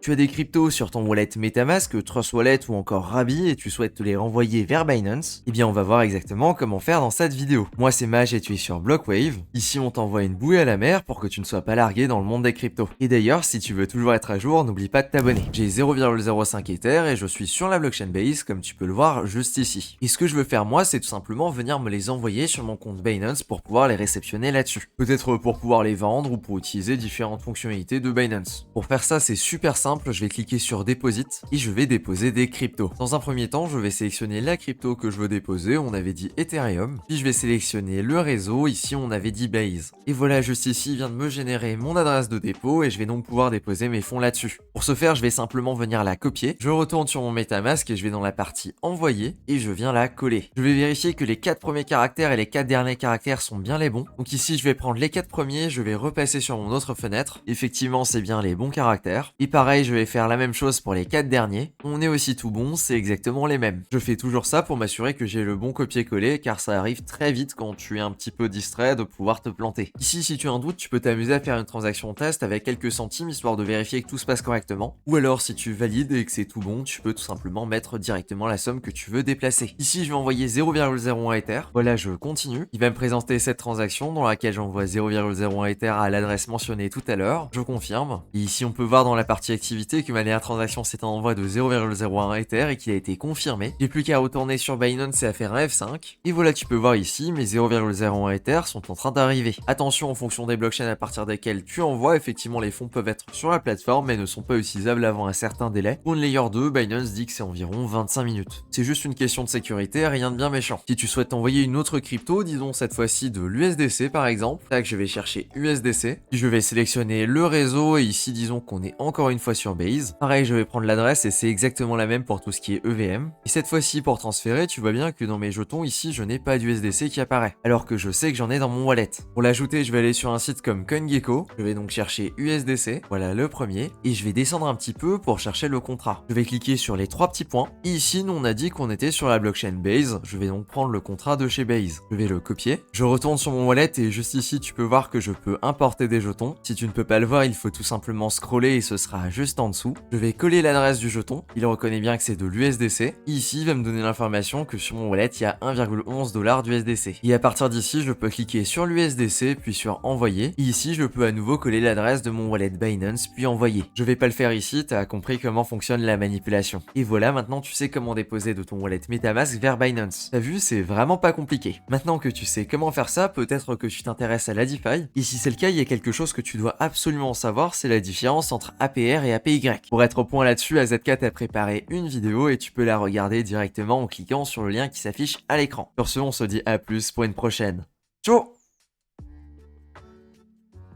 Tu as des cryptos sur ton wallet MetaMask, Trust Wallet ou encore Rabby et tu souhaites te les renvoyer vers Binance, eh bien on va voir exactement comment faire dans cette vidéo. Moi c'est Maj et tu es sur Blockwave. Ici on t'envoie une bouée à la mer pour que tu ne sois pas largué dans le monde des cryptos. Et d'ailleurs si tu veux toujours être à jour, n'oublie pas de t'abonner. J'ai 0,05 Ether et je suis sur la blockchain Base comme tu peux le voir juste ici. Et ce que je veux faire moi c'est tout simplement venir me les envoyer sur mon compte Binance pour pouvoir les réceptionner là-dessus. Peut-être pour pouvoir les vendre ou pour utiliser différentes fonctionnalités de Binance. Pour faire ça c'est super simple. Je vais cliquer sur Deposit et je vais déposer des cryptos. Dans un premier temps, je vais sélectionner la crypto que je veux déposer. On avait dit Ethereum. Puis je vais sélectionner le réseau. Ici, on avait dit Base. Et voilà, juste ici, il vient de me générer mon adresse de dépôt et je vais donc pouvoir déposer mes fonds là-dessus. Pour ce faire, je vais simplement venir la copier. Je retourne sur mon MetaMask et je vais dans la partie Envoyer et je viens la coller. Je vais vérifier que les 4 premiers caractères et les 4 derniers caractères sont bien les bons. Donc ici, je vais prendre les 4 premiers. Je vais repasser sur mon autre fenêtre. Effectivement, c'est bien les bons caractères. Et pareil, je vais faire la même chose pour les 4 derniers. On est aussi tout bon, c'est exactement les mêmes. Je fais toujours ça pour m'assurer que j'ai le bon copier-coller car ça arrive très vite quand tu es un petit peu distrait de pouvoir te planter. Ici, si tu as un doute, tu peux t'amuser à faire une transaction test avec quelques centimes histoire de vérifier que tout se passe correctement. Ou alors, si tu valides et que c'est tout bon, tu peux tout simplement mettre directement la somme que tu veux déplacer. Ici, je vais envoyer 0,01 Ether. Voilà, je continue. Il va me présenter cette transaction dans laquelle j'envoie 0,01 Ether à l'adresse mentionnée tout à l'heure. Je confirme. Et ici, on peut voir dans la partie activité que ma dernière transaction c'est un envoi de 0,01 Ether et qu'il a été confirmé. J'ai plus qu'à retourner sur Binance et à faire un F5. Et voilà, tu peux voir ici, mes 0,01 Ether sont en train d'arriver. Attention, en fonction des blockchains à partir desquelles tu envoies, effectivement les fonds peuvent être sur la plateforme mais ne sont pas utilisables avant un certain délai. Pour une layer 2, Binance dit que c'est environ 25 minutes. C'est juste une question de sécurité, rien de bien méchant. Si tu souhaites envoyer une autre crypto, disons cette fois-ci de l'USDC par exemple, tac, je vais chercher USDC, puis je vais sélectionner le réseau et ici disons qu'on est encore une fois sur Base. Pareil, je vais prendre l'adresse et c'est exactement la même pour tout ce qui est EVM. Et cette fois-ci, pour transférer, tu vois bien que dans mes jetons ici, je n'ai pas d'USDC qui apparaît, alors que je sais que j'en ai dans mon wallet. Pour l'ajouter, je vais aller sur un site comme CoinGecko. Je vais donc chercher USDC, voilà le premier, et je vais descendre un petit peu pour chercher le contrat. Je vais cliquer sur les 3 petits points. Et ici, nous on a dit qu'on était sur la blockchain Base. Je vais donc prendre le contrat de chez Base. Je vais le copier. Je retourne sur mon wallet et juste ici, tu peux voir que je peux importer des jetons. Si tu ne peux pas le voir, il faut tout simplement scroller et ce sera juste en dessous. Je vais coller l'adresse du jeton, il reconnaît bien que c'est de l'USDC. Ici, il va me donner l'information que sur mon wallet, il y a 1,11 $ d'USDC. Et à partir d'ici, je peux cliquer sur l'USDC, puis sur envoyer. Et ici, je peux à nouveau coller l'adresse de mon wallet Binance, puis envoyer. Je vais pas le faire ici, t'as compris comment fonctionne la manipulation. Et voilà, maintenant tu sais comment déposer de ton wallet MetaMask vers Binance. T'as vu, c'est vraiment pas compliqué. Maintenant que tu sais comment faire ça, peut-être que tu t'intéresses à la DeFi. Et si c'est le cas, il y a quelque chose que tu dois absolument savoir, c'est la différence entre APR et APY. Pour être au point là-dessus, AZK t'a préparé une vidéo et tu peux la regarder directement en cliquant sur le lien qui s'affiche à l'écran. Sur ce, on se dit à plus pour une prochaine. Ciao!